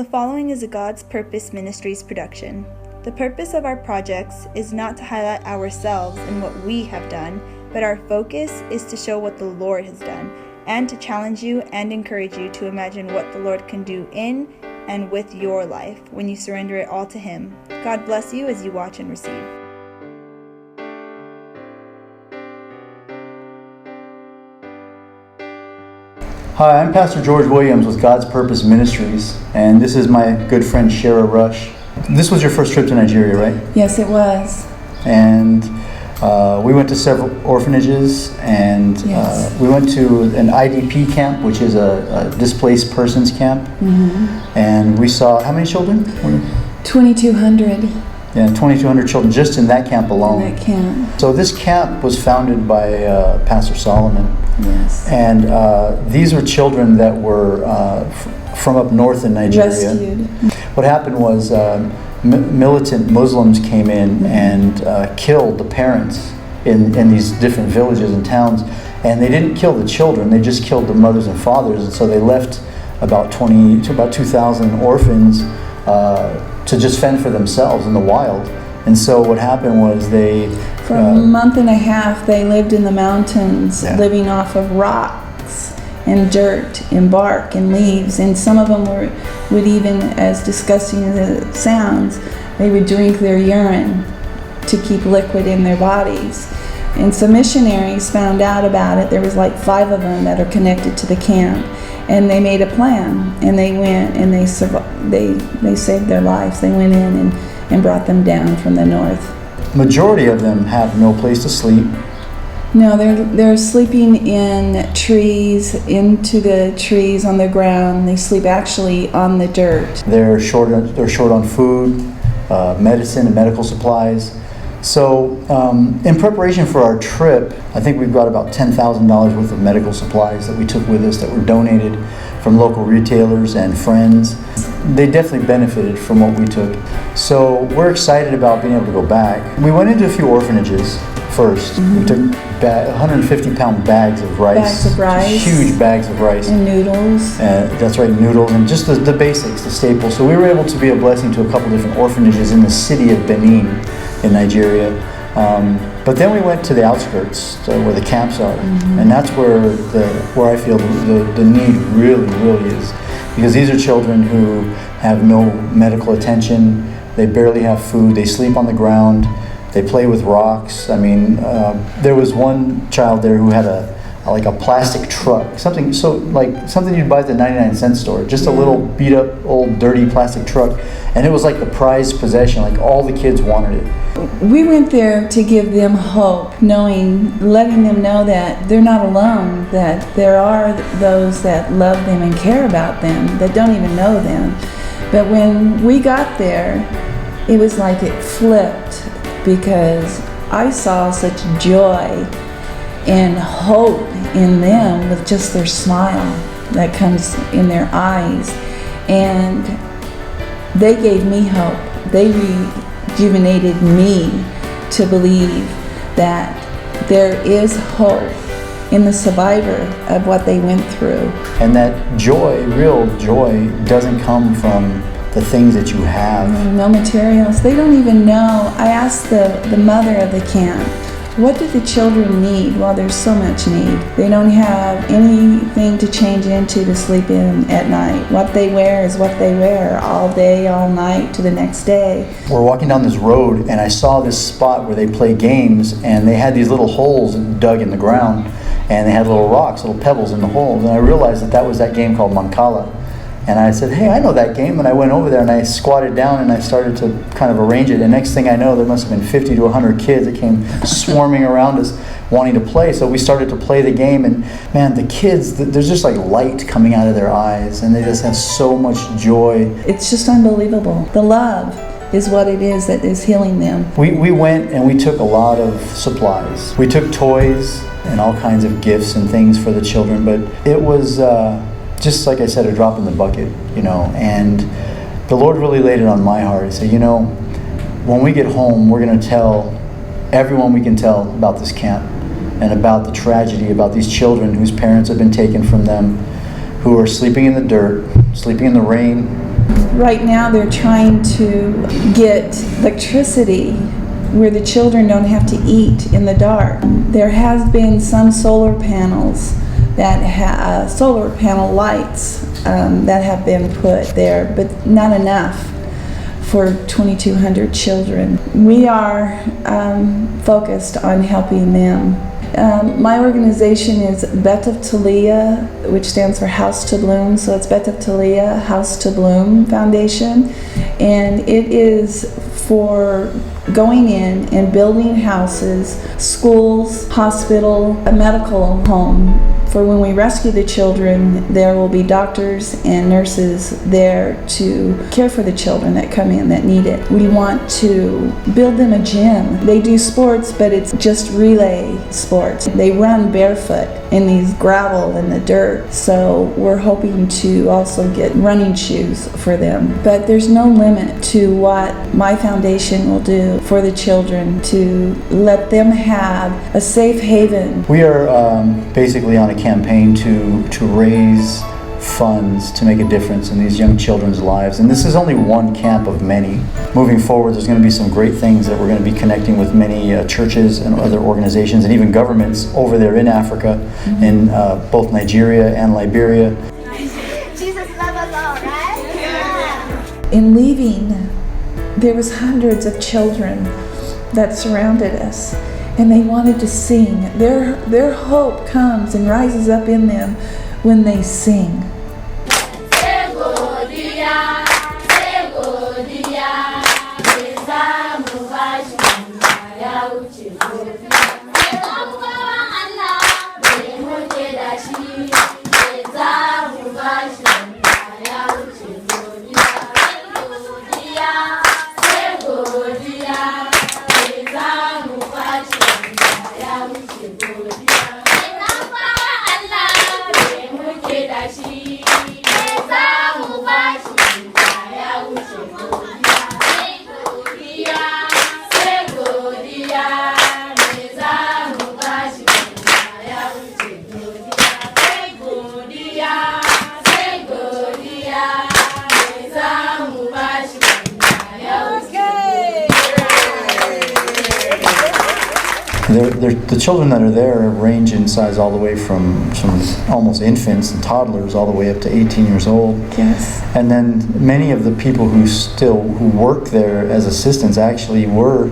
The following is a God's Purpose Ministries production. The purpose of our projects is not to highlight ourselves and what we have done, but our focus is to show what the Lord has done and to challenge you and encourage you to imagine what the Lord can do in and with your life when you surrender it all to Him. God bless you as you watch and receive. Hi, I'm Pastor George Williams with God's Purpose Ministries, and this is my good friend Shara Rush. This was your first trip to Nigeria, right? Yes, it was. And we went to several orphanages, and Yes. we went to an IDP camp, which is a displaced persons camp. Mm-hmm. And we saw, how many children? 2,200 Yeah, 2,200 children just in that camp alone. in that camp. So this camp was founded by Pastor Solomon. Yes. And these were children that were from up north in Nigeria. Rescued. What happened was militant Muslims came in and killed the parents in these different villages and towns. And they didn't kill the children, they just killed the mothers and fathers. And so they left about 2,000 orphans to just fend for themselves in the wild. And so what happened was For a month and a half, they lived in the mountains, Yeah. living off of rocks and dirt and bark and leaves. And some of them would even, as disgusting as it sounds, they would drink their urine to keep liquid in their bodies. And some missionaries found out about it. There was like 5 of them that are connected to the camp. And they made a plan, and they went and they saved their lives. They went in and brought them down from the north. Majority of them have no place to sleep. No, they're sleeping in trees, into the trees on the ground. They sleep actually on the dirt. They're short on food, medicine, and medical supplies. So in preparation for our trip, I think we've got about $10,000 worth of medical supplies that we took with us that were donated from local retailers and friends. They definitely benefited from what we took. So we're excited about being able to go back. We went into a few orphanages first. Mm-hmm. We took 150-pound bags of rice. Bags of rice. Huge bags of rice. And noodles. That's right, noodles, and just the basics, the staples. So we were able to be a blessing to a couple different orphanages in the city of Benin in Nigeria. But then we went to the outskirts, where the camps are, and that's where I feel the need really is, because these are children who have no medical attention, they barely have food, they sleep on the ground, they play with rocks. I mean, there was one child there who had a plastic truck, something you'd buy at the 99-cent store, just a little beat up old dirty plastic truck, and it was like the prized possession, like all the kids wanted it. We went there to give them hope, letting them know that they're not alone, that there are those that love them and care about them, that don't even know them. But when we got there, it was like it flipped, because I saw such joy and hope in them with just their smile that comes in their eyes. And they gave me hope. They rejuvenated me to believe that there is hope in the survivor of what they went through. And that joy, real joy, doesn't come from the things that you have. No materials. They don't even know. I asked the mother of the camp, what do the children need? Well, there's so much need. They don't have anything to change into to sleep in at night. What they wear is what they wear all day, all night, to the next day. We're walking down this road, and I saw this spot where they play games, and they had these little holes dug in the ground, and they had little rocks, little pebbles in the holes, and I realized that was that game called Mancala. And I said, hey, I know that game. And I went over there and I squatted down and I started to kind of arrange it. And next thing I know, there must have been 50 to 100 kids that came swarming around us wanting to play. So we started to play the game, and man, the kids, there's just like light coming out of their eyes, and they just have so much joy. It's just unbelievable. The love is what it is that is healing them. We went and we took a lot of supplies. We took toys and all kinds of gifts and things for the children, but it was just like I said, a drop in the bucket, and the Lord really laid it on my heart. He said, when we get home, we're going to tell everyone we can tell about this camp and about the tragedy, about these children whose parents have been taken from them, who are sleeping in the dirt, sleeping in the rain, Right now they're trying to get electricity where the children don't have to eat in the dark. There has been some solar panels that solar panel lights that have been put there, but not enough for 2,200 children. We are focused on helping them. My organization is BEIT of Tahleia, which stands for House to Bloom. So it's BEIT of Tahleia House to Bloom Foundation, and it is for going in and building houses, schools, hospital, a medical home. For when we rescue the children, there will be doctors and nurses there to care for the children that come in that need it. We want to build them a gym. They do sports, but it's just relay sports. They run barefoot in these gravel and the dirt. So we're hoping to also get running shoes for them. But there's no limit to what my foundation will do for the children to let them have a safe haven. We are basically on a campaign to raise funds to make a difference in these young children's lives. And this is only one camp of many. Moving forward, there's going to be some great things that we're going to be connecting with many churches and other organizations and even governments over there in Africa, in both Nigeria and Liberia. Jesus loves us all, right? Yeah. In leaving, there was hundreds of children that surrounded us, and they wanted to sing. Their hope comes and rises up in them when they sing. The children that are there range in size all the way from almost infants and toddlers all the way up to 18 years old. Yes. And then many of the people who work there as assistants actually were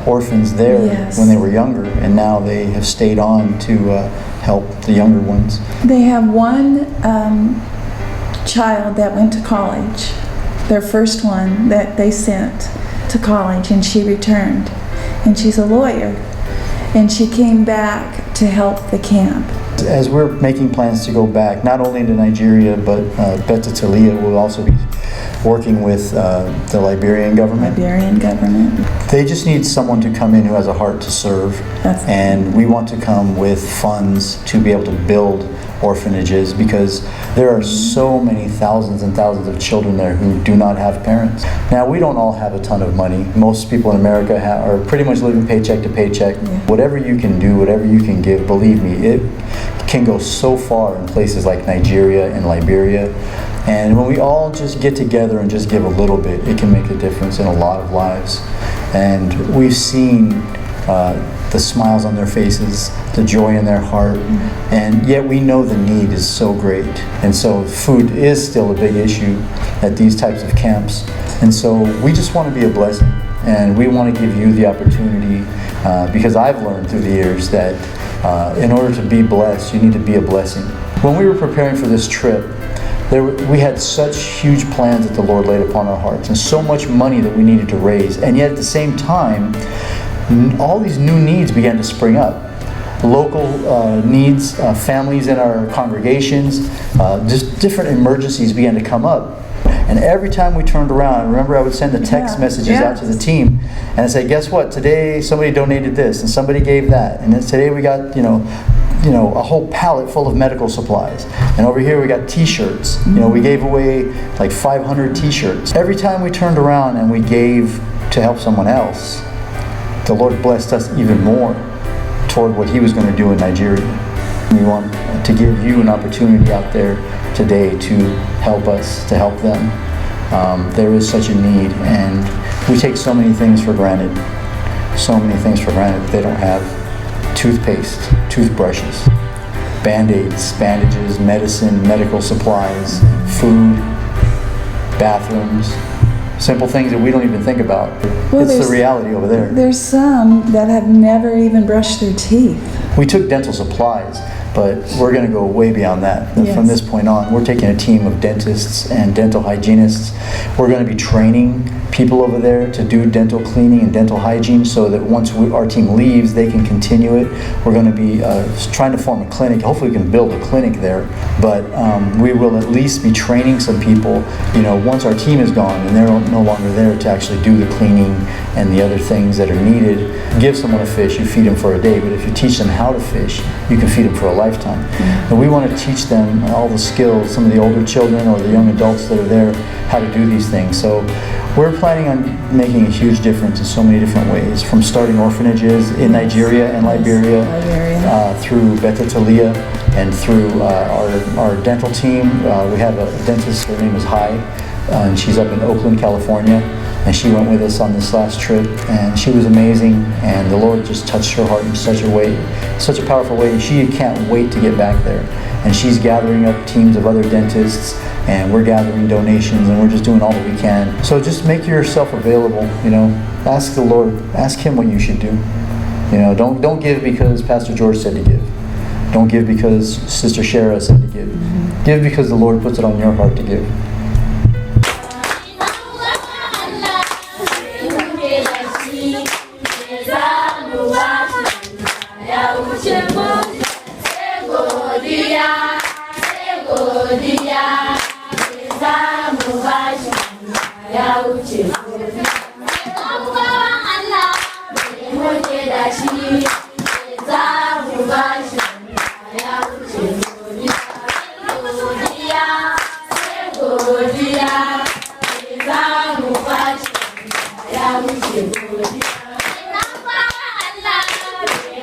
orphans there Yes. when they were younger, and now they have stayed on to help the younger ones. They have one child that went to college, their first one that they sent to college, and she returned. And she's a lawyer. And she came back to help the camp. As we're making plans to go back, not only to Nigeria, but BEIT of Tahleia will also be working with the Liberian government. They just need someone to come in who has a heart to serve. And we want to come with funds to be able to build orphanages, because there are so many thousands and thousands of children there who do not have parents. Now, we don't all have a ton of money. Most people in America are pretty much living paycheck to paycheck. Yeah. Whatever you can do, whatever you can give, believe me, it can go so far in places like Nigeria and Liberia. And when we all just get together and just give a little bit, it can make a difference in a lot of lives. And we've seen the smiles on their faces, the joy in their heart, and yet we know the need is so great. And so food is still a big issue at these types of camps. And so we just want to be a blessing, and we want to give you the opportunity, because I've learned through the years that in order to be blessed, you need to be a blessing. When we were preparing for this trip, we had such huge plans that the Lord laid upon our hearts, and so much money that we needed to raise. And yet at the same time, all these new needs began to spring up. Local needs, families in our congregations, just different emergencies began to come up. And every time we turned around, remember I would send the text messages out to the team and I'd say, guess what, today somebody donated this and somebody gave that. And then today we got, a whole pallet full of medical supplies. And over here we got t-shirts. We gave away like 500 t-shirts. Every time we turned around and we gave to help someone else, the Lord blessed us even more toward what He was going to do in Nigeria. We want to give you an opportunity out there today to help us, to help them. There is such a need, and we take so many things for granted. So many things for granted. They don't have toothpaste, toothbrushes, Band-Aids, bandages, medicine, medical supplies, food, bathrooms, simple things that we don't even think about. Well, it's the reality over there. There's some that have never even brushed their teeth. We took dental supplies, but we're going to go way beyond that. Yes. From this point on, we're taking a team of dentists and dental hygienists. We're going to be training people over there to do dental cleaning and dental hygiene so that once our team leaves, they can continue it. We're going to be trying to form a clinic. Hopefully we can build a clinic there, but we will at least be training some people, once our team is gone and they're no longer there to actually do the cleaning and the other things that are needed. Give someone a fish, you feed them for a day, but if you teach them how to fish, you can feed them for a lifetime. And we want to teach them all the skills, some of the older children or the young adults that are there, how to do these things. So we're planning on making a huge difference in so many different ways, from starting orphanages in Nigeria and Liberia, through BEIT of Tahleia, and through our dental team. We have a dentist, her name is Hai, and she's up in Oakland, California. And she went with us on this last trip, and she was amazing, and the Lord just touched her heart in such a way, such a powerful way. She can't wait to get back there. And she's gathering up teams of other dentists, and we're gathering donations, and we're just doing all that we can. So just make yourself available, ask the Lord, ask Him what you should do. Don't give because Pastor George said to give. Don't give because Sister Shara said to give. Give because the Lord puts it on your heart to give.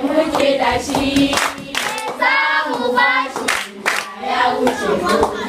Muke da shi za mu bashi ya wuce